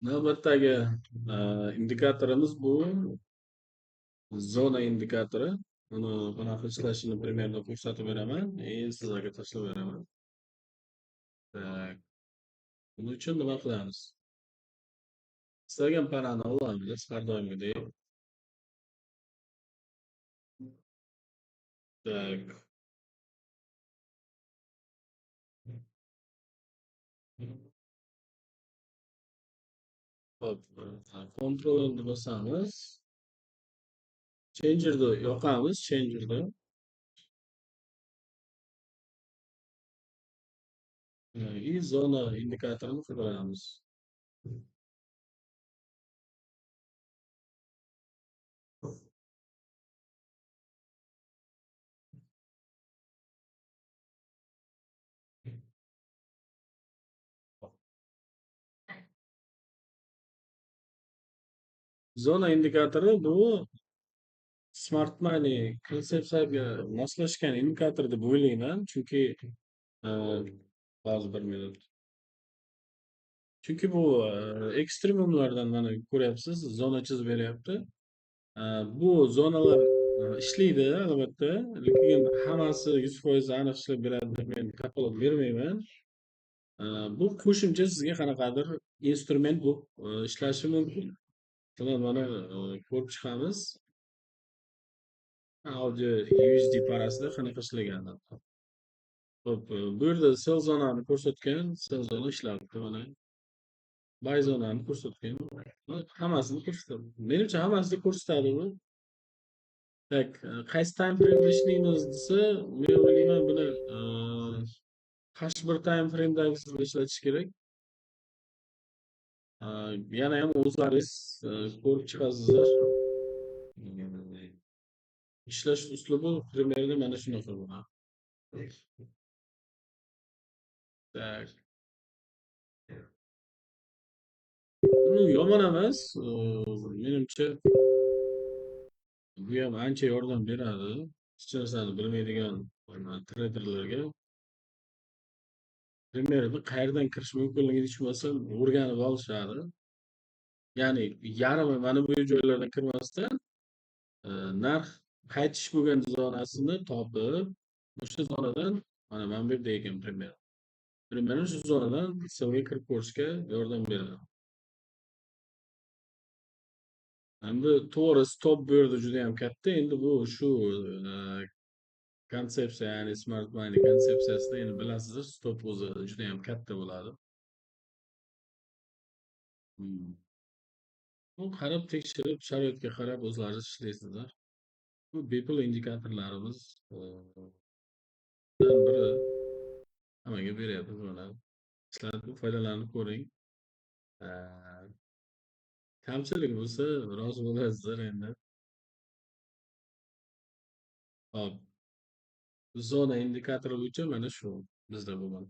Navbatdagi indikatorimiz bu zona indikatori. Uni bunaqa ishlashini примерно ko'rsatib beraman. Sizlarga tashlab beraman. Так, buning uchun nima qilamiz? Istalgan panani olamiz har doimgidek. Так, hop, Ctrl bosamiz. Changer'ni yoqamiz, Changer'ni. И zona indikatorini qidiramiz. Zona indikatori bu Smart Money konsepsiyaga moslashgan indikator deb o'ylayman. Chunki hozir bir minut. Chunki bu ekstremumlardan mana ko'ryapsiz, zona chizib beryapti. Bu zonalar ishlaydi albatta, lekin hammasi 100% aniq ishlab beradi deb men kafolat bermayman. Bu qo'shimcha sizga qanaqadir instrument bu ishlashi mumkin. Shuni mana ko'rib chiqamiz. Audio USD parasida qanaqa ishlaganini. Hop, bu yerda sell zonani ko'rsatgan, sell zona ishlayapti mana. Buy zonani ko'rsatgan. Hammasini ko'rsatadi. Menimcha hammasini ko'rsatadi bu. Tak, qaysi time frame ishlaymiz desa, men o'ylayman buni qaysi bir time frame'dagisini ishlatish kerak. Yana ham o'zlaringiz ko'rib chiqasizlar. Ishlash uslubi примерно mana shunaqa bo'ladi. Tak. Yomon emas. Menimcha bu ham ancha yordam beradi. Hech narsani bilmaydigan treyderlarga. Примерно qayerdan kirish mumkinligini hech bo'lmasa o'rganib olishadi. Ya'ni yarmi mana bu joylardan kirmasdan narx qaytish bo'lgan zonasini topib, o'sha zonadan mana bu yerda ekan примерно shu zonadan sellga kirib ko'rishga yordam beradi. Endi to'g'ri stop bu yerda juda ham katta. Endi bu shu konsepsiya, ya'ni smart money konsepsiyasida endi bilasizlar, stop o'zi juda ham katta bo'ladi. Bu qarab tekshirib, sharoitga qarab o'zlaringiz ishlaysizlar. Bu bepul indikatorlarimiz biri hammaga beryapmiz mana. Sizlar foydalanib ko'ring. Kamchilik bo'lsa rozi bo'lasizlar endi. Hop, zona indikatori bo'yicha mana shu bizda bo'lgan.